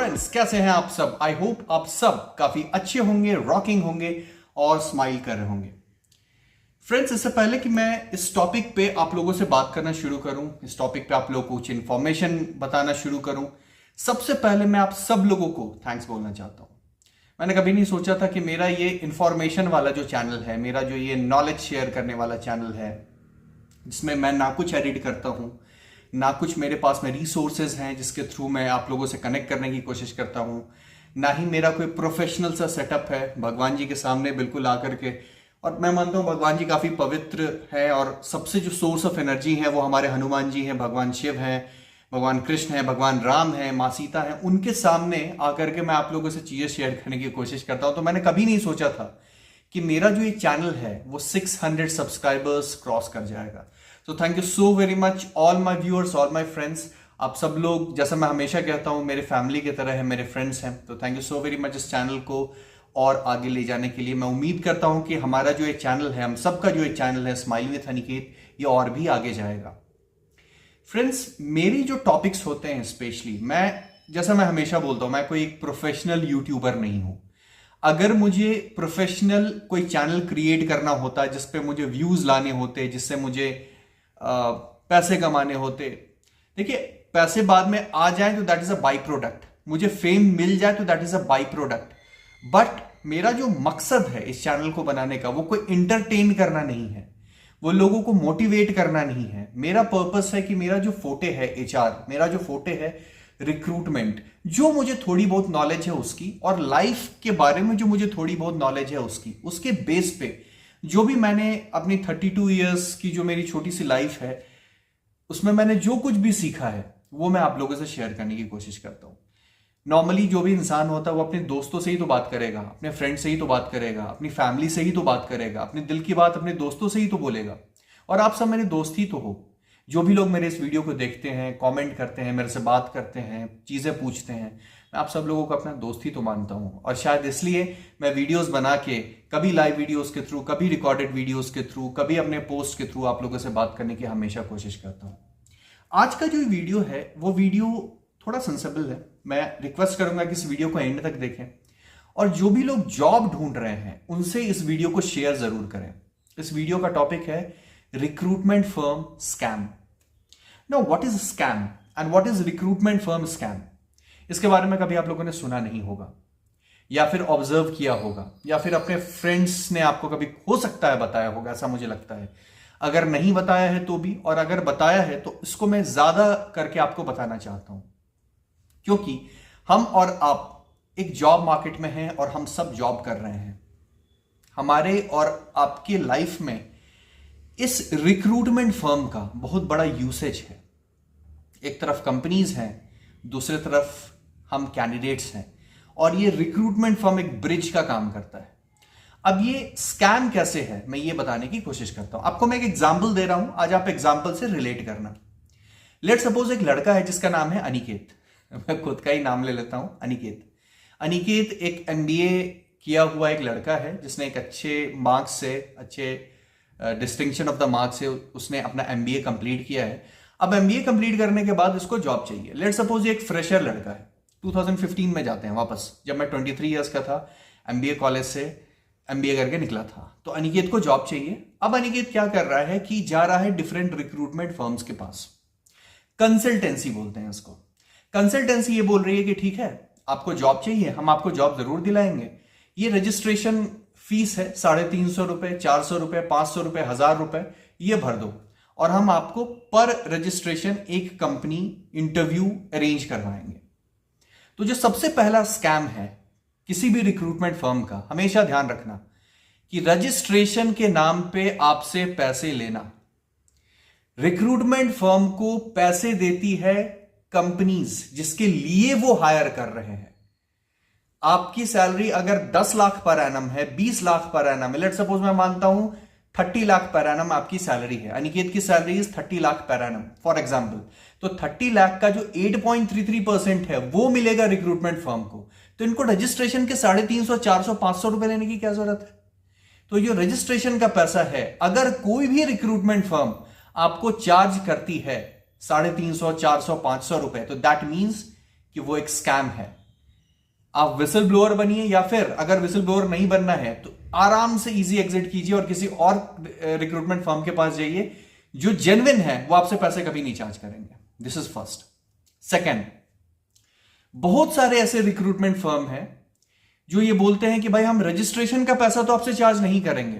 Friends, कैसे हैं आप सब। आई होप आप सब काफी अच्छे होंगे, रॉकिंग होंगे और स्माइल कर रहे होंगे। फ्रेंड्स, इससे पहले कि मैं इस टॉपिक पे आप लोगों से बात करना शुरू करूं, इस टॉपिक पे आप लोगों को कुछ इंफॉर्मेशन बताना शुरू करूं, सबसे पहले मैं आप सब लोगों को थैंक्स बोलना चाहता हूं। मैंने कभी नहीं सोचा था कि मेरा ये इंफॉर्मेशन वाला जो चैनल है, मेरा जो ये नॉलेज शेयर करने वाला चैनल है, जिसमें मैं ना कुछ एडिट करता हूं, ना कुछ मेरे पास में रिसोर्सेज हैं जिसके थ्रू मैं आप लोगों से कनेक्ट करने की कोशिश करता हूं, ना ही मेरा कोई प्रोफेशनल सा सेटअप है भगवान जी के सामने बिल्कुल आकर के। और मैं मानता हूं भगवान जी काफी पवित्र है और सबसे जो सोर्स ऑफ एनर्जी है वो हमारे हनुमान जी हैं, भगवान शिव हैं, भगवान कृष्ण हैं, भगवान राम हैं, माँ सीता हैं। उनके सामने आकर के मैं आप लोगों से चीजें शेयर करने की कोशिश करता हूं। तो मैंने कभी नहीं सोचा था कि मेरा जो ये चैनल है वो 600 सब्सक्राइबर्स क्रॉस कर जाएगा। तो thank you so very much all my viewers, all my friends. आप सब लोग, जैसा मैं हमेशा कहता हूं, मेरे फैमिली की तरह है, मेरे फ्रेंड्स हैं। तो thank you so very much इस चैनल को और आगे ले जाने के लिए। मैं उम्मीद करता हूं कि हमारा जो ये चैनल है, हम सबका जो ये चैनल है स्माइल विद अनिकेत, ये और भी आगे जाएगा। फ्रेंड्स, मेरी जो टॉपिक्स होते हैं स्पेशली, जैसा मैं हमेशा बोलता हूं, मैं कोई एक प्रोफेशनल यूट्यूबर नहीं हूं। अगर मुझे प्रोफेशनल कोई चैनल क्रिएट करना होता है जिसपे मुझे व्यूज लाने होते, जिससे मुझे पैसे कमाने होते, देखिए पैसे बाद में आ जाए तो that is a by product, मुझे फेम मिल जाए तो that is a by product. But मेरा जो मकसद है इस चैनल को बनाने का, वो कोई इंटरटेन करना नहीं है, वो लोगों को मोटिवेट करना नहीं है। मेरा पर्पस है कि मेरा जो फोटे है एचआर, मेरा जो फोटे है रिक्रूटमेंट, जो मुझे थोड़ी बहुत नॉलेज है उसकी, और लाइफ के बारे में जो मुझे थोड़ी बहुत नॉलेज है उसकी, उसके बेस पे जो भी मैंने अपनी 32 इयर्स की जो मेरी छोटी सी लाइफ है, उसमें मैंने जो कुछ भी सीखा है वो मैं आप लोगों से शेयर करने की कोशिश करता हूं। नॉर्मली जो भी इंसान होता है वो अपने दोस्तों से ही तो बात करेगा, अपने फ्रेंड से ही तो बात करेगा, अपनी फैमिली से ही तो बात करेगा, अपने दिल की बात अपने दोस्तों से ही तो बोलेगा। और आप सब मेरे दोस्त ही तो हो। जो भी लोग मेरे इस वीडियो को देखते हैं, कमेंट करते हैं, मेरे से बात करते हैं, चीजें पूछते हैं, मैं आप सब लोगों को अपना दोस्त ही तो मानता हूं। और शायद इसलिए मैं वीडियोस बना के, कभी लाइव वीडियोस के थ्रू, कभी रिकॉर्डेड वीडियोस के थ्रू, कभी अपने पोस्ट के थ्रू आप लोगों से बात करने की हमेशा कोशिश करता हूं। आज का जो वीडियो है वो वीडियो थोड़ा सेंसिबल है। मैं रिक्वेस्ट करूंगा कि इस वीडियो को एंड तक देखें, और जो भी लोग जॉब ढूंढ रहे हैं उनसे इस वीडियो को शेयर जरूर करें। इस वीडियो का टॉपिक है recruitment firm scam. Now what is scam and what is recruitment firm scam? इसके बारे में कभी आप लोगों ने सुना नहीं होगा, या फिर ऑब्जर्व किया होगा, या फिर अपने फ्रेंड्स ने आपको कभी हो सकता है बताया होगा, ऐसा मुझे लगता है। अगर नहीं बताया है तो भी, और अगर बताया है तो इसको मैं ज्यादा करके आपको बताना चाहता हूं, क्योंकि हम और आप एक जॉब मार्केट में हैं और हम सब जॉब कर रहे हैं। हमारे और आपके लाइफ में इस रिक्रूटमेंट फर्म का बहुत बड़ा यूसेज है। एक तरफ कंपनीज हैं, दूसरी तरफ हम कैंडिडेट्स हैं, और ये रिक्रूटमेंट फर्म एक ब्रिज का काम करता है। अब ये स्कैम कैसे है, मैं ये बताने की कोशिश करता हूं। आपको मैं एक एग्जांपल दे रहा हूं, आज आप एग्जांपल से रिलेट करना। लेट सपोज एक लड़का है जिसका नाम है अनिकेत। मैं खुद का ही नाम ले लेता हूं, अनिकेत। अनिकेत एक एमबीए किया हुआ एक लड़का है जिसने एक अच्छे मार्क्स से, अच्छे डिस्टिंक्शन ऑफ द मार्क्स से उसने अपना एमबीए कंप्लीट किया है। अब एमबीए कंप्लीट करने के बाद उसको जॉब चाहिए। लेट सपोज ये एक फ्रेशर लड़का है, 2015 में जाते हैं वापस, जब मैं 23 इयर्स का था, एमबीए कॉलेज से एमबीए करके निकला था। तो अनिकेत को जॉब चाहिए। अब अनिकेत क्या कर रहा है कि जा रहा है डिफरेंट रिक्रूटमेंट फर्म्स के पास। कंसल्टेंसी बोलते हैं उसको। कंसल्टेंसी ये बोल रही है कि ठीक है, आपको जॉब चाहिए, हम आपको जॉब जरूर दिलाएंगे। ये रजिस्ट्रेशन फीस है 350 रुपए, 400 रुपए, 500 रुपए, 1000 रुपए, ये भर दो, और हम आपको पर रजिस्ट्रेशन एक कंपनी इंटरव्यू अरेंज करवाएंगे। तो जो सबसे पहला स्कैम है किसी भी रिक्रूटमेंट फर्म का, हमेशा ध्यान रखना कि रजिस्ट्रेशन के नाम पे आपसे पैसे लेना। रिक्रूटमेंट फर्म को पैसे देती है कंपनीज जिसके लिए वो हायर कर रहे हैं। आपकी सैलरी अगर 10 लाख पर एनम है, 20 लाख पर एनम है, लेट सपोज मैं मानता हूं 30 लाख पर एनम आपकी सैलरी है, अनिकेत की salary is 30 lakh per annum for example, तो 30 लाख का जो 8.33% है वो मिलेगा रिक्रूटमेंट फर्म को। तो इनको रजिस्ट्रेशन के 350, 400, 500 रुपए लेने की क्या जरूरत है? तो ये रजिस्ट्रेशन का पैसा है, अगर कोई भी रिक्रूटमेंट फर्म आपको चार्ज करती है 350, 400, 500 रुपए, तो दैट मीन्स कि वो एक स्कैम है। आप विसल ब्लोअर बनिए, या फिर अगर विसल ब्लोअर नहीं बनना है तो आराम से इजी एग्जिट कीजिए और किसी और रिक्रूटमेंट फर्म के पास जाइए जो जेन्युइन है, वो आपसे पैसे कभी नहीं चार्ज करेंगे। This is first. सेकेंड, बहुत सारे ऐसे रिक्रूटमेंट फर्म हैं जो ये बोलते हैं कि भाई हम रजिस्ट्रेशन का पैसा तो आपसे चार्ज नहीं करेंगे,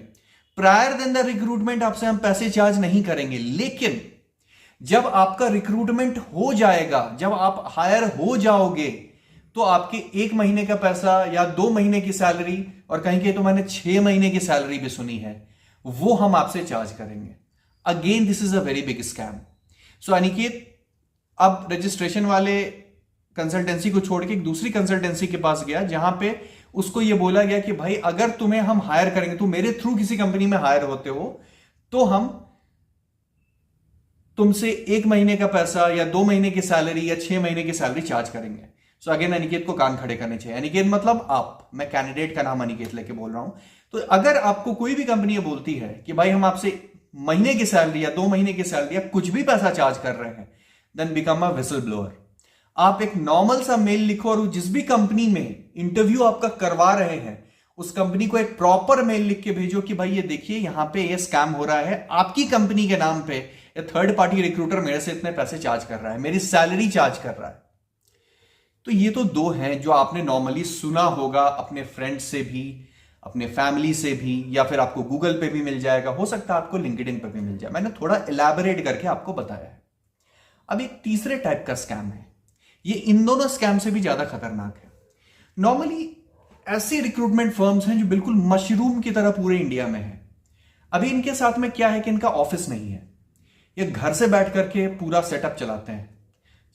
प्रायर देन द रिक्रूटमेंट आपसे हम पैसे चार्ज नहीं करेंगे, लेकिन जब आपका रिक्रूटमेंट हो जाएगा, जब आप हायर हो जाओगे, तो आपके 1 महीने का पैसा या 2 महीने की सैलरी, और कहीं कहीं तो मैंने 6 महीने की सैलरी भी सुनी है, वो हम आपसे चार्ज करेंगे। Again this is a very big scam. So Aniket अब रजिस्ट्रेशन वाले कंसल्टेंसी को छोड़ के एक दूसरी कंसल्टेंसी के पास गया, जहां पे उसको यह बोला गया कि भाई अगर तुम्हें हम हायर करेंगे, तुम मेरे थ्रू किसी कंपनी में हायर होते हो, तो हम तुमसे 1 महीने का पैसा या 2 महीने की सैलरी या 6 महीने की सैलरी चार्ज करेंगे। सो अगेन अनिकेत को कान खड़े करने चाहिए। अनिकेत मतलब आप, मैं कैंडिडेट का नाम अनिकेत लेके बोल रहा हूं। तो अगर आपको कोई भी कंपनी बोलती है कि भाई हम आपसे महीने की सैलरी या 2 महीने की सैलरी या कुछ भी पैसा चार्ज कर रहे हैं, then become a whistle blower. आप एक नॉर्मल सा मेल लिखो और जिस भी कंपनी में इंटरव्यू आपका करवा रहे हैं, उस कंपनी को एक प्रॉपर मेल लिख के भेजो कि भाई ये देखिए यहां पे ये स्कैम हो रहा है, आपकी कंपनी के नाम पे ये थर्ड पार्टी रिक्रूटर मेरे से इतने पैसे चार्ज कर रहा है, मेरी सैलरी चार्ज कर रहा है। तो ये तो 2 हैं जो आपने नॉर्मली सुना होगा अपने फ्रेंड से भी, अपने फैमिली से भी, या फिर आपको गूगल पे भी मिल जाएगा, हो सकता है आपको लिंक्डइन पे भी मिल जाए। मैंने थोड़ा इलैबोरेट करके आपको बताया है। अब एक तीसरे टाइप का स्कैम है, ये इन दोनों स्कैम से भी ज्यादा खतरनाक है। नॉर्मली ऐसे रिक्रूटमेंट फर्म्स हैं जो बिल्कुल मशरूम की तरह पूरे इंडिया में है। अभी इनके साथ में क्या है कि इनका ऑफिस नहीं है, ये घर से बैठ करके पूरा सेटअप चलाते हैं।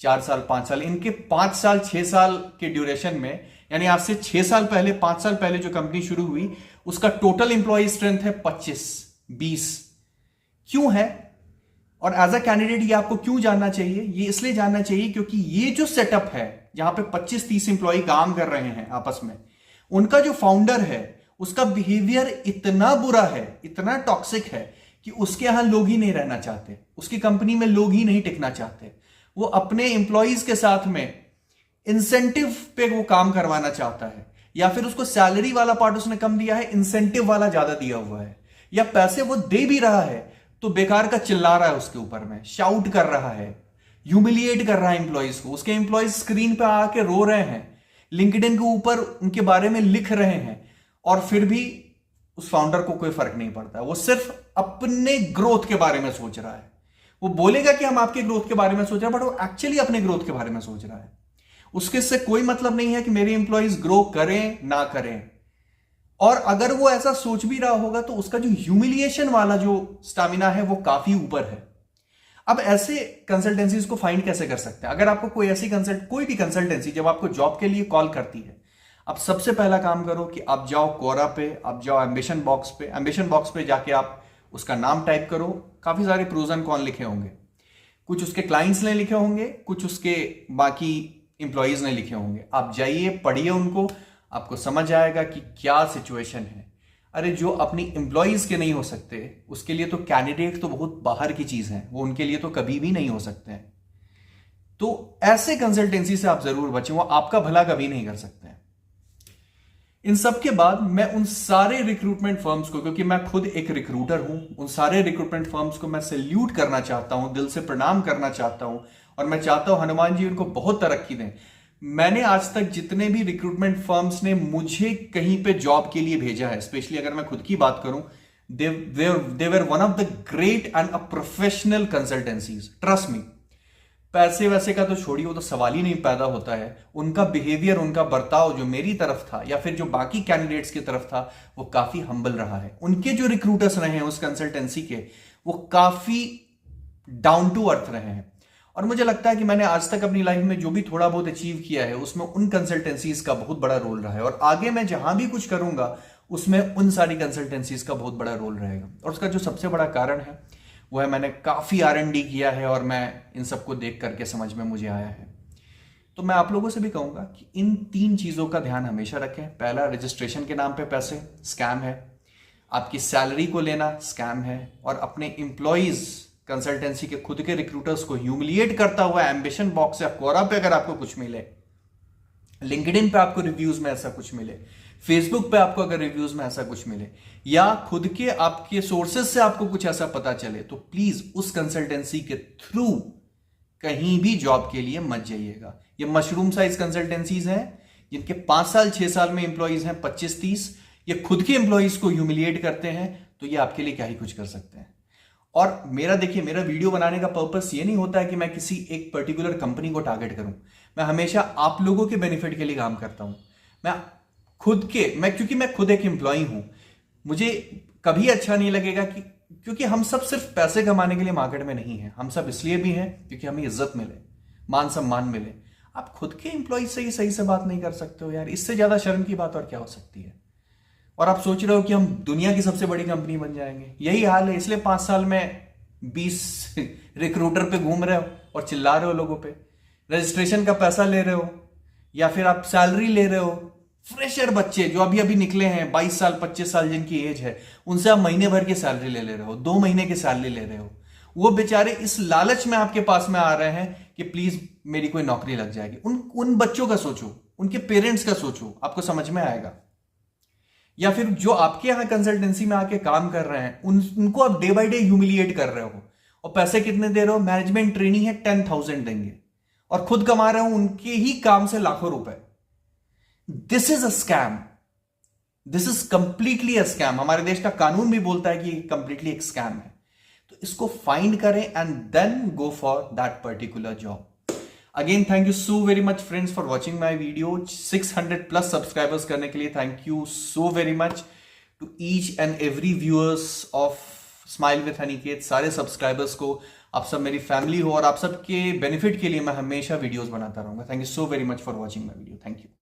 4 साल 5 साल, इनके 5 साल 6 साल के ड्यूरेशन में, यानी आज से 6 साल पहले 5 साल पहले जो कंपनी शुरू हुई, उसका टोटल इंप्लॉय स्ट्रेंथ है 25-20। क्यों है और एज अ कैंडिडेट ये आपको क्यों जानना चाहिए? ये इसलिए जानना चाहिए क्योंकि ये जो सेटअप है जहां पे 25-30 इंप्लॉय काम कर रहे हैं आपस में, उनका जो फाउंडर है उसका बिहेवियर इतना बुरा है, इतना टॉक्सिक है कि उसके यहां लोग ही नहीं रहना चाहते, उसकी कंपनी में लोग ही नहीं टिकना चाहते। वो अपने इंप्लॉइज के साथ में इंसेंटिव पे वो काम करवाना चाहता है, या फिर उसको सैलरी वाला पार्ट उसने कम दिया है, इंसेंटिव वाला ज्यादा दिया हुआ है, या पैसे वो दे भी रहा है तो बेकार का चिल्ला रहा है उसके ऊपर में, शाउट कर रहा है, ह्यूमिलिएट कर रहा है इंप्लॉइज को। उसके इंप्लॉइज स्क्रीन पे आके रो रहे हैं, लिंक्डइन के ऊपर उनके बारे में लिख रहे हैं, और फिर भी उस फाउंडर को कोई फर्क नहीं पड़ता। वो सिर्फ अपने ग्रोथ के बारे में सोच रहा है। वो बोलेगा कि हम आपके ग्रोथ के बारे में सोच रहे हैं, बट वो एक्चुअली अपने ग्रोथ के बारे में सोच रहा है। उसके से कोई मतलब नहीं है कि मेरे इंप्लॉइज ग्रो करें ना करें। और अगर वो ऐसा सोच भी रहा होगा तो उसका जो ह्यूमिलिएशन वाला जो स्टैमिना है वो काफी ऊपर है। अब ऐसे कंसल्टेंसीज को फाइंड कैसे कर सकते हैं? अगर आपको कोई ऐसी कोई भी कंसल्टेंसी जब आपको जॉब के लिए कॉल करती है, आप सबसे पहला काम करो कि आप जाओ कोरा पे, आप जाओ एम्बिशन बॉक्स पे। एम्बिशन बॉक्स पे जाके आप उसका नाम टाइप करो। काफी सारे प्रोज एंड कॉन लिखे होंगे, कुछ उसके क्लाइंट्स ने लिखे होंगे, कुछ उसके बाकी इंप्लॉइज ने लिखे होंगे। आप जाइए, पढ़िए उनको, आपको समझ आएगा कि क्या सिचुएशन है। अरे जो अपनी एम्प्लॉइज के नहीं हो सकते, उसके लिए तो कैंडिडेट तो बहुत बाहर की चीज है, वो उनके लिए तो कभी भी नहीं हो सकते हैं। तो ऐसे कंसल्टेंसी से आप जरूर बचें, वो आपका भला कभी नहीं कर सकते हैं। इन सब के बाद मैं उन सारे रिक्रूटमेंट फर्म्स को, क्योंकि मैं खुद एक रिक्रूटर हूं, उन सारे रिक्रूटमेंट फर्म्स को मैं सैल्यूट करना चाहता हूं, दिल से प्रणाम करना चाहता हूं, और मैं चाहता हूं हनुमान जी उनको बहुत तरक्की दें। मैंने आज तक जितने भी रिक्रूटमेंट फर्म्स ने मुझे कहीं पे जॉब के लिए भेजा है, स्पेशली अगर मैं खुद की बात करूं, they were one of the great and a professional consultancies. Trust me, पैसे वैसे का तो छोड़िए, वो तो सवाल ही नहीं पैदा होता है। उनका बिहेवियर, उनका बर्ताव जो मेरी तरफ था या फिर जो बाकी कैंडिडेट्स की तरफ था, वो काफी हम्बल रहा है। उनके जो रिक्रूटर्स रहे हैं उस कंसल्टेंसी के, वो काफी डाउन टू अर्थ रहे हैं। और मुझे लगता है कि मैंने आज तक अपनी लाइफ में जो भी थोड़ा बहुत अचीव किया है, उसमें उन कंसल्टेंसीज का बहुत बड़ा रोल रहा है, और आगे मैं जहां भी कुछ करूंगा उसमें उन सारी कंसल्टेंसीज का बहुत बड़ा रोल रहेगा। और उसका जो सबसे बड़ा कारण है वो है, मैंने काफी R&D किया है, और मैं इन सबको देख करके समझ में मुझे आया है। तो मैं आप लोगों से भी कहूंगा कि इन 3 चीजों का ध्यान हमेशा रखें। पहला, रजिस्ट्रेशन के नाम पे पैसे, स्कैम है। आपकी सैलरी को लेना, स्कैम है। और अपने इंप्लॉइज, कंसल्टेंसी के खुद के रिक्रूटर्स को ह्यूमिलिएट करता हुआ एम्बिशन बॉक्स या कोरा पे अगर आपको कुछ मिले, लिंक्डइन पे आपको रिव्यूज में ऐसा कुछ मिले, फेसबुक पे आपको अगर रिव्यूज में ऐसा कुछ मिले, या खुद के आपके सोर्सेज से आपको कुछ ऐसा पता चले, तो प्लीज उस कंसल्टेंसी के थ्रू कहीं भी जॉब के लिए मत जाइएगा। ये मशरूम साइज कंसल्टेंसीज हैं जिनके 5 साल 6 साल में एम्प्लॉइज हैं 25-30, ये खुद के एम्प्लॉइज को ह्यूमिलिएट करते हैं, तो ये आपके लिए क्या ही कुछ कर सकते हैं। और मेरा देखिए, मेरा वीडियो बनाने का पर्पस ये नहीं होता है कि मैं किसी एक पर्टिकुलर कंपनी को टारगेट करूं। मैं हमेशा आप लोगों के बेनिफिट के लिए काम करता हूं। क्योंकि मैं खुद एक एम्प्लॉय हूं, मुझे कभी अच्छा नहीं लगेगा क्योंकि हम सब सिर्फ पैसे कमाने के लिए मार्केट में नहीं है, हम सब इसलिए भी हैं क्योंकि हमें इज्जत मिले, मान सम्मान मिले। आप खुद के एम्प्लॉय से ही सही से बात नहीं कर सकते हो यार, इससे ज्यादा शर्म की बात और क्या हो सकती है। और आप सोच रहे हो कि हम दुनिया की सबसे बड़ी कंपनी बन जाएंगे, यही हाल है। इसलिए 5 साल में 20 रिक्रूटर पे घूम रहे हो और चिल्ला रहे हो लोगों पे, रजिस्ट्रेशन का पैसा ले रहे हो, या फिर आप सैलरी ले रहे हो। फ्रेशर बच्चे जो अभी अभी निकले हैं, 22 साल 25 साल जिनकी एज है, उनसे आप महीने भर की सैलरी ले रहे हो, 2 महीने की सैलरी ले रहे हो। वो बेचारे इस लालच में आपके पास में आ रहे हैं कि प्लीज मेरी कोई नौकरी लग जाएगी। उन बच्चों का सोचो, उनके पेरेंट्स का सोचो, आपको समझ में आएगा। या फिर जो आपके यहां कंसल्टेंसी में आके काम कर रहे हैं, उनको आप डे बाय डे ह्यूमिलिएट कर रहे हो, और पैसे कितने दे रहे हो? मैनेजमेंट ट्रेनिंग है 10,000 देंगे, और खुद कमा रहे हो उनके ही काम से लाखों रुपए। This is a scam, this is completely a scam. हमारे देश का कानून भी बोलता है कि कंप्लीटली एक स्कैम है। तो इसको फाइंड करें and then go for that particular job. Again thank you so very much friends for watching my video. 600+ subscribers करने के लिए thank you so very much to each and every viewers of smile with Aniket. सारे subscribers को, आप सब मेरी family हो, और आप सबके बेनिफिट के लिए मैं हमेशा वीडियोस बनाता रहूंगा। Thank you so very much for watching my video. Thank you.